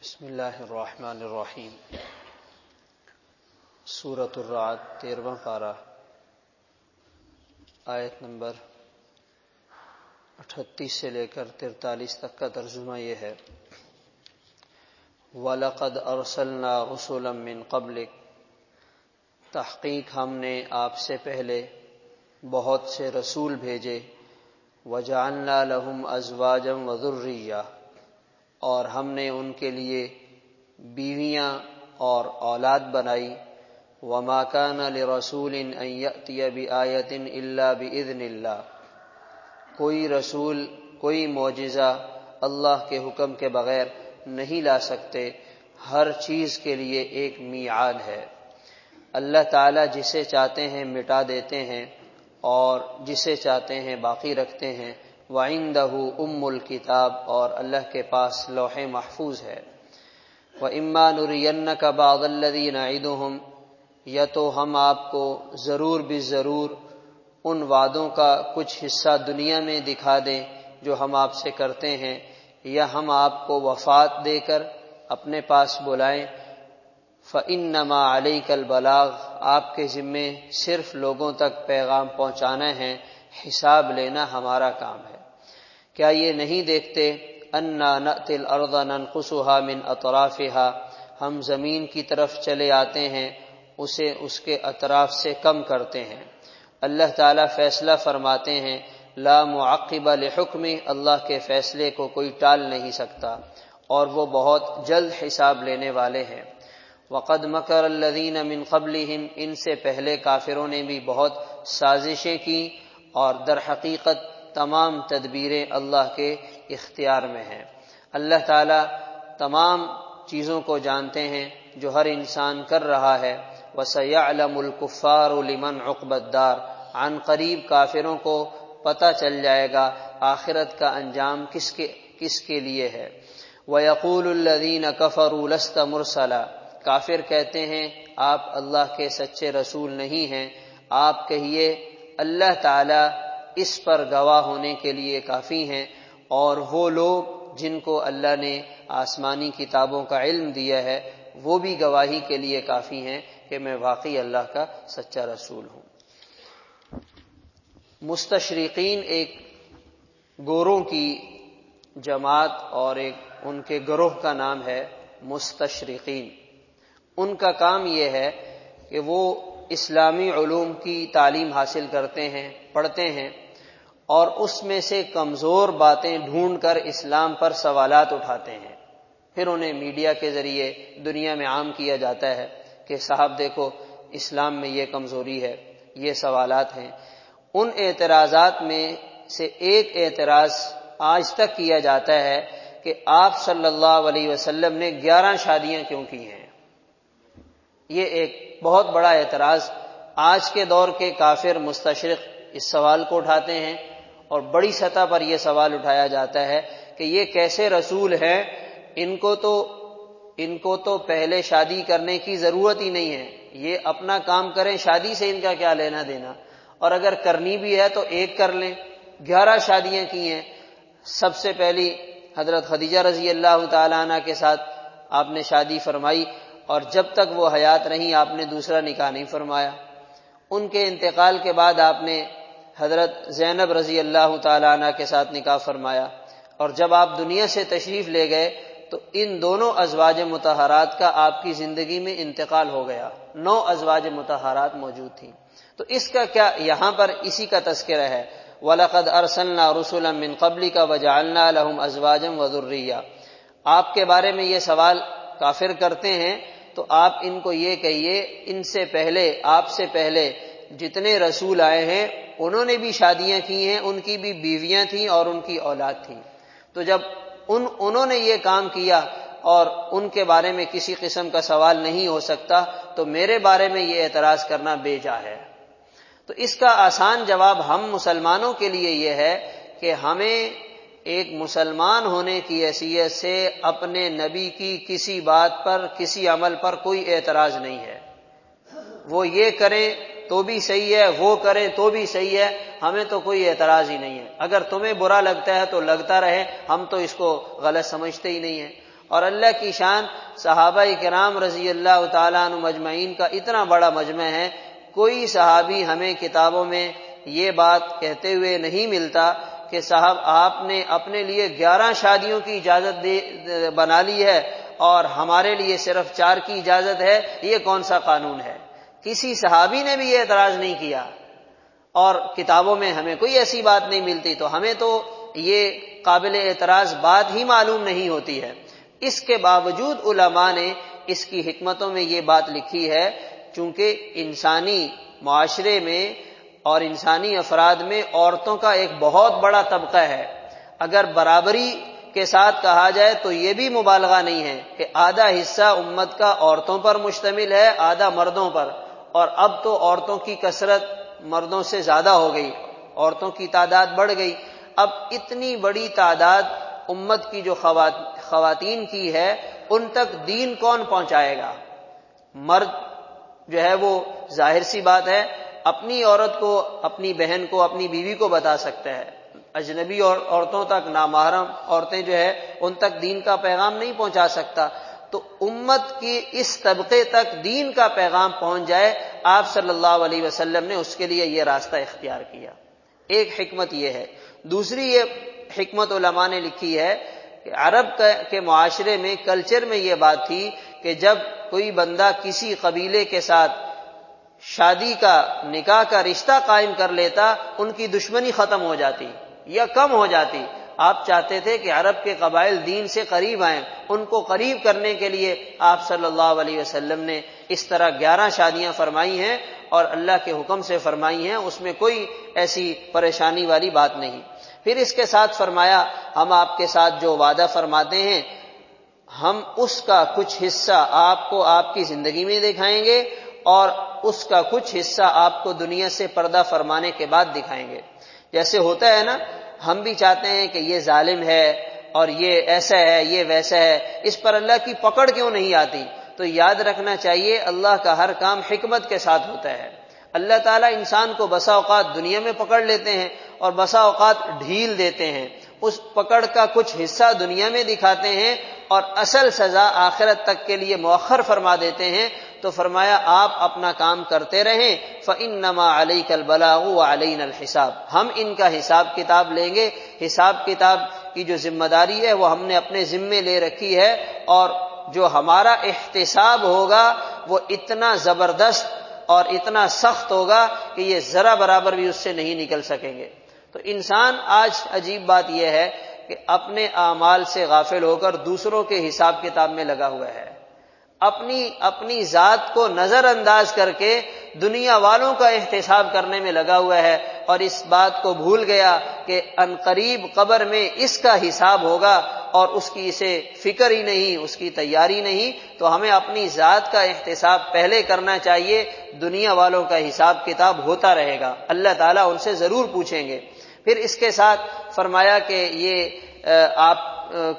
بسم اللہ الرحمن الرحیم۔ سورۃ الرعد 13واں پارہ، آیت نمبر 38 سے لے کر 43 تک کا ترجمہ یہ ہے: وَلَقَدْ أَرْسَلْنَا رُسُلًا مِّن قَبْلِكَ، تحقیق ہم نے آپ سے پہلے بہت سے رسول بھیجے، وَجَعَلْنَا لَهُمْ أَزْوَاجًا وَذُرِّيَّةً، اور ہم نے ان کے لیے بیویاں اور اولاد بنائی۔ وَمَا كَانَ لِرَسُولٍ أَن يَأْتِيَ بِآيَةٍ إِلَّا بِإِذْنِ اللَّهِ، کوئی رسول کوئی معجزہ اللہ کے حکم کے بغیر نہیں لا سکتے، ہر چیز کے لیے ایک میعاد ہے۔ اللہ تعالیٰ جسے چاہتے ہیں مٹا دیتے ہیں اور جسے چاہتے ہیں باقی رکھتے ہیں۔ وَعِندَهُ أُمُّ الْكِتَابِ، اور اللہ کے پاس لوح محفوظ ہے۔ وَإِمَّا نُرِيَنَّكَ بَعْضَ الَّذِي نَعِدُهُمْ، یا تو ہم آپ کو ضرور بالضرور ان وعدوں کا کچھ حصہ دنیا میں دکھا دیں جو ہم آپ سے کرتے ہیں، یا ہم آپ کو وفات دے کر اپنے پاس بلائیں۔ فَإِنَّمَا عَلَيْكَ الْبَلَاغُ، آپ کے ذمے صرف لوگوں تک پیغام پہنچانا ہے، حساب لینا ہمارا کام ہے۔ کیا یہ نہیں دیکھتے اَنَّا نَأْتِي الْأَرْضَ نَنْقُصُهَا مِنْ أَطْرَافِهَا، ہم زمین کی طرف چلے آتے ہیں، اسے اس کے اطراف سے کم کرتے ہیں۔ اللہ تعالیٰ فیصلہ فرماتے ہیں، لا معقب لحکمہ، اللہ کے فیصلے کو کوئی ٹال نہیں سکتا، اور وہ بہت جلد حساب لینے والے ہیں۔ وَقَدْ مَكَرَ الَّذِينَ مِنْ قَبْلِهِمْ، ان سے پہلے کافروں نے بھی بہت سازشیں کی، اور در حقیقت تمام تدبیریں اللہ کے اختیار میں ہیں۔ اللہ تعالیٰ تمام چیزوں کو جانتے ہیں جو ہر انسان کر رہا ہے۔ وَسَيَعْلَمُ الْكُفَّارُ لِمَنْ عُقْبَى الدَّارِ، عن قریب کافروں کو پتہ چل جائے گا آخرت کا انجام کس کے لیے ہے۔ وَيَقُولُ الَّذِينَ كَفَرُوا لَسْتَ مُرْسَلًا، کافر کہتے ہیں آپ اللہ کے سچے رسول نہیں ہیں۔ آپ کہیے اللہ تعالیٰ اس پر گواہ ہونے کے لیے کافی ہیں، اور وہ لوگ جن کو اللہ نے آسمانی کتابوں کا علم دیا ہے وہ بھی گواہی کے لیے کافی ہیں کہ میں واقعی اللہ کا سچا رسول ہوں۔ مستشرقین ایک گوروں کی جماعت اور ایک ان کے گروہ کا نام ہے مستشرقین۔ ان کا کام یہ ہے کہ وہ اسلامی علوم کی تعلیم حاصل کرتے ہیں، پڑھتے ہیں، اور اس میں سے کمزور باتیں ڈھونڈ کر اسلام پر سوالات اٹھاتے ہیں۔ پھر انہیں میڈیا کے ذریعے دنیا میں عام کیا جاتا ہے کہ صاحب دیکھو اسلام میں یہ کمزوری ہے، یہ سوالات ہیں۔ ان اعتراضات میں سے ایک اعتراض آج تک کیا جاتا ہے کہ آپ صلی اللہ علیہ وسلم نے 11 شادیاں کیوں کی ہیں۔ یہ ایک بہت بڑا اعتراض آج کے دور کے کافر مستشرق اس سوال کو اٹھاتے ہیں، اور بڑی سطح پر یہ سوال اٹھایا جاتا ہے کہ یہ کیسے رسول ہیں، ان کو تو پہلے شادی کرنے کی ضرورت ہی نہیں ہے، یہ اپنا کام کریں، شادی سے ان کا کیا لینا دینا، اور اگر کرنی بھی ہے تو ایک کر لیں۔ 11 شادیاں کی ہیں۔ سب سے پہلی حضرت خدیجہ رضی اللہ تعالیٰ عنہ کے ساتھ آپ نے شادی فرمائی، اور جب تک وہ حیات رہیں آپ نے دوسرا نکاح نہیں فرمایا۔ ان کے انتقال کے بعد آپ نے حضرت زینب رضی اللہ تعالیٰ عنہ کے ساتھ نکاح فرمایا، اور جب آپ دنیا سے تشریف لے گئے تو ان دونوں ازواج مطہرات کا آپ کی زندگی میں انتقال ہو گیا۔ 9 ازواج مطہرات موجود تھیں۔ تو اس کا کیا یہاں پر اسی کا تذکرہ ہے، وَلَقَدْ أَرْسَلْنَا رُسُلًا مِّن قَبْلِكَ وَجَعَلْنَا لَهُمْ أَزْوَاجًا وَذُرِّيَّةً۔ آپ کے بارے میں یہ سوال کافر کرتے ہیں تو آپ ان کو یہ کہیے ان سے پہلے، آپ سے پہلے جتنے رسول آئے ہیں انہوں نے بھی شادیاں کی ہیں، ان کی بھی بیویاں تھیں اور ان کی اولاد تھی۔ تو جب انہوں نے یہ کام کیا اور ان کے بارے میں کسی قسم کا سوال نہیں ہو سکتا تو میرے بارے میں یہ اعتراض کرنا بے جا ہے۔ تو اس کا آسان جواب ہم مسلمانوں کے لیے یہ ہے کہ ہمیں ایک مسلمان ہونے کی حیثیت سے اپنے نبی کی کسی بات پر، کسی عمل پر کوئی اعتراض نہیں ہے۔ وہ یہ کریں تو بھی صحیح ہے، وہ کریں تو بھی صحیح ہے، ہمیں تو کوئی اعتراض ہی نہیں ہے۔ اگر تمہیں برا لگتا ہے تو لگتا رہے، ہم تو اس کو غلط سمجھتے ہی نہیں ہیں۔ اور اللہ کی شان صحابہ کرام رضی اللہ تعالیٰ عنہ مجمعین کا اتنا بڑا مجمع ہے، کوئی صحابی ہمیں کتابوں میں یہ بات کہتے ہوئے نہیں ملتا کہ صاحب آپ نے اپنے لیے 11 شادیوں کی اجازت بنا لی ہے اور ہمارے لیے صرف 4 کی اجازت ہے، یہ کون سا قانون ہے؟ کسی صحابی نے بھی یہ اعتراض نہیں کیا، اور کتابوں میں ہمیں کوئی ایسی بات نہیں ملتی، تو ہمیں تو یہ قابل اعتراض بات ہی معلوم نہیں ہوتی ہے۔ اس کے باوجود علماء نے اس کی حکمتوں میں یہ بات لکھی ہے، چونکہ انسانی معاشرے میں اور انسانی افراد میں عورتوں کا ایک بہت بڑا طبقہ ہے، اگر برابری کے ساتھ کہا جائے تو یہ بھی مبالغہ نہیں ہے کہ آدھا حصہ امت کا عورتوں پر مشتمل ہے، آدھا مردوں پر، اور اب تو عورتوں کی کثرت مردوں سے زیادہ ہو گئی، عورتوں کی تعداد بڑھ گئی۔ اب اتنی بڑی تعداد امت کی جو خواتین کی ہے، ان تک دین کون پہنچائے گا؟ مرد جو ہے وہ ظاہر سی بات ہے اپنی عورت کو، اپنی بہن کو، اپنی بیوی کو بتا سکتا ہے، اجنبی عورتوں تک، نامحرم عورتیں جو ہے ان تک دین کا پیغام نہیں پہنچا سکتا۔ تو امت کی اس طبقے تک دین کا پیغام پہنچ جائے، آپ صلی اللہ علیہ وسلم نے اس کے لیے یہ راستہ اختیار کیا۔ ایک حکمت یہ ہے۔ دوسری یہ حکمت علماء نے لکھی ہے کہ عرب کے معاشرے میں، کلچر میں یہ بات تھی کہ جب کوئی بندہ کسی قبیلے کے ساتھ شادی کا، نکاح کا رشتہ قائم کر لیتا، ان کی دشمنی ختم ہو جاتی یا کم ہو جاتی۔ آپ چاہتے تھے کہ عرب کے قبائل دین سے قریب آئیں، ان کو قریب کرنے کے لیے آپ صلی اللہ علیہ وسلم نے اس طرح 11 شادیاں فرمائی ہیں، اور اللہ کے حکم سے فرمائی ہیں، اس میں کوئی ایسی پریشانی والی بات نہیں۔ پھر اس کے ساتھ فرمایا، ہم آپ کے ساتھ جو وعدہ فرماتے ہیں، ہم اس کا کچھ حصہ آپ کو آپ کی زندگی میں دکھائیں گے، اور اس کا کچھ حصہ آپ کو دنیا سے پردہ فرمانے کے بعد دکھائیں گے۔ جیسے ہوتا ہے نا، ہم بھی چاہتے ہیں کہ یہ ظالم ہے اور یہ ایسا ہے، یہ ویسا ہے، اس پر اللہ کی پکڑ کیوں نہیں آتی؟ تو یاد رکھنا چاہیے اللہ کا ہر کام حکمت کے ساتھ ہوتا ہے۔ اللہ تعالیٰ انسان کو بسا اوقات دنیا میں پکڑ لیتے ہیں اور بسا اوقات ڈھیل دیتے ہیں، اس پکڑ کا کچھ حصہ دنیا میں دکھاتے ہیں اور اصل سزا آخرت تک کے لیے مؤخر فرما دیتے ہیں۔ تو فرمایا آپ اپنا کام کرتے رہیں، فَإِنَّمَا عَلَيْكَ الْبَلَاغُ وَعَلَيْنَا الْحِسَابُ، ہم ان کا حساب کتاب لیں گے۔ حساب کتاب کی جو ذمہ داری ہے وہ ہم نے اپنے ذمے لے رکھی ہے، اور جو ہمارا احتساب ہوگا وہ اتنا زبردست اور اتنا سخت ہوگا کہ یہ ذرا برابر بھی اس سے نہیں نکل سکیں گے۔ تو انسان آج عجیب بات یہ ہے کہ اپنے اعمال سے غافل ہو کر دوسروں کے حساب کتاب میں لگا ہوا ہے، اپنی ذات کو نظر انداز کر کے دنیا والوں کا احتساب کرنے میں لگا ہوا ہے، اور اس بات کو بھول گیا کہ عنقریب قبر میں اس کا حساب ہوگا، اور اس کی اسے فکر ہی نہیں، اس کی تیاری نہیں۔ تو ہمیں اپنی ذات کا احتساب پہلے کرنا چاہیے، دنیا والوں کا حساب کتاب ہوتا رہے گا، اللہ تعالیٰ ان سے ضرور پوچھیں گے۔ پھر اس کے ساتھ فرمایا کہ یہ آپ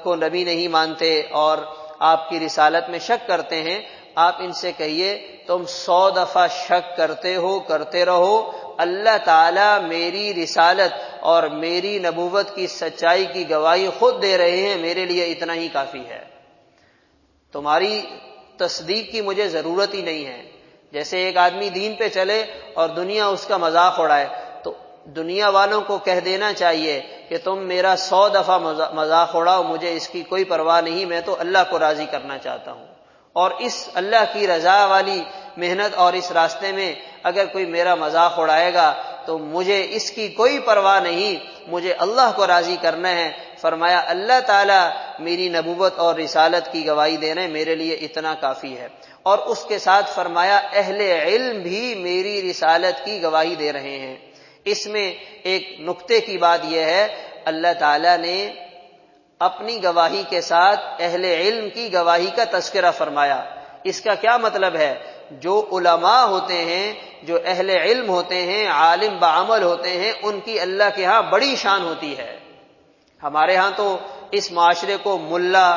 کو نبی نہیں مانتے اور آپ کی رسالت میں شک کرتے ہیں، آپ ان سے کہیے تم 100 دفعہ شک کرتے ہو، کرتے رہو، اللہ تعالیٰ میری رسالت اور میری نبوت کی سچائی کی گواہی خود دے رہے ہیں، میرے لیے اتنا ہی کافی ہے، تمہاری تصدیق کی مجھے ضرورت ہی نہیں ہے۔ جیسے ایک آدمی دین پہ چلے اور دنیا اس کا مذاق اڑائے، تو دنیا والوں کو کہہ دینا چاہیے کہ تم میرا 100 دفعہ مذاق اڑاؤ، مجھے اس کی کوئی پرواہ نہیں، میں تو اللہ کو راضی کرنا چاہتا ہوں، اور اس اللہ کی رضا والی محنت اور اس راستے میں اگر کوئی میرا مذاق اڑائے گا تو مجھے اس کی کوئی پرواہ نہیں، مجھے اللہ کو راضی کرنا ہے۔ فرمایا اللہ تعالیٰ میری نبوت اور رسالت کی گواہی دے رہے ہیں، میرے لیے اتنا کافی ہے۔ اور اس کے ساتھ فرمایا اہل علم بھی میری رسالت کی گواہی دے رہے ہیں۔ اس میں ایک نقطے کی بات یہ ہے، اللہ تعالیٰ نے اپنی گواہی کے ساتھ اہل علم کی گواہی کا تذکرہ فرمایا۔ اس کا کیا مطلب ہے؟ جو علماء ہوتے ہیں، جو اہل علم ہوتے ہیں، عالم بعمل ہوتے ہیں، ان کی اللہ کے ہاں بڑی شان ہوتی ہے۔ ہمارے ہاں تو اس معاشرے کو ملا،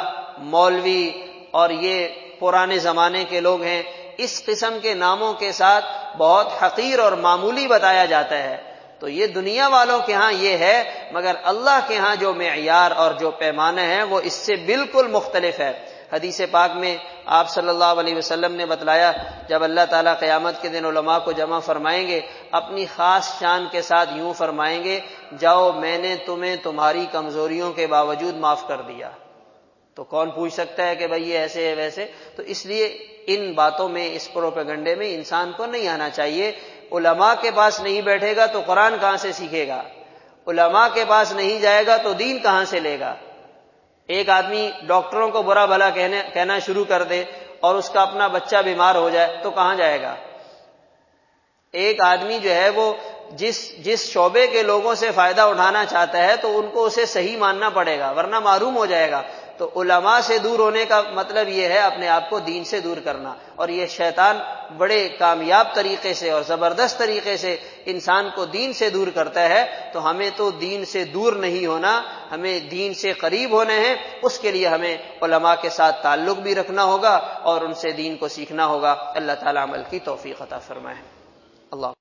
مولوی اور یہ پرانے زمانے کے لوگ ہیں، اس قسم کے ناموں کے ساتھ بہت حقیر اور معمولی بتایا جاتا ہے، تو یہ دنیا والوں کے ہاں یہ ہے، مگر اللہ کے ہاں جو معیار اور جو پیمانہ ہے وہ اس سے بالکل مختلف ہے۔ حدیث پاک میں آپ صلی اللہ علیہ وسلم نے بتلایا، جب اللہ تعالیٰ قیامت کے دن علماء کو جمع فرمائیں گے، اپنی خاص شان کے ساتھ یوں فرمائیں گے، جاؤ میں نے تمہیں تمہاری کمزوریوں کے باوجود معاف کر دیا۔ تو کون پوچھ سکتا ہے کہ بھئی یہ ایسے ہے ویسے؟ تو اس لیے ان باتوں میں، اس پروپیگنڈے میں انسان کو نہیں آنا چاہیے۔ علماء کے پاس نہیں بیٹھے گا تو قرآن کہاں سے سیکھے گا؟ علماء کے پاس نہیں جائے گا تو دین کہاں سے لے گا؟ ایک آدمی ڈاکٹروں کو برا بھلا کہنا شروع کر دے اور اس کا اپنا بچہ بیمار ہو جائے تو کہاں جائے گا؟ ایک آدمی جو ہے وہ جس شعبے کے لوگوں سے فائدہ اٹھانا چاہتا ہے تو ان کو اسے صحیح ماننا پڑے گا، ورنہ معروم ہو جائے گا۔ تو علماء سے دور ہونے کا مطلب یہ ہے اپنے آپ کو دین سے دور کرنا، اور یہ شیطان بڑے کامیاب طریقے سے اور زبردست طریقے سے انسان کو دین سے دور کرتا ہے۔ تو ہمیں تو دین سے دور نہیں ہونا، ہمیں دین سے قریب ہونے ہیں۔ اس کے لیے ہمیں علماء کے ساتھ تعلق بھی رکھنا ہوگا اور ان سے دین کو سیکھنا ہوگا۔ اللہ تعالیٰ عمل کی توفیق عطا فرمائے۔ اللہ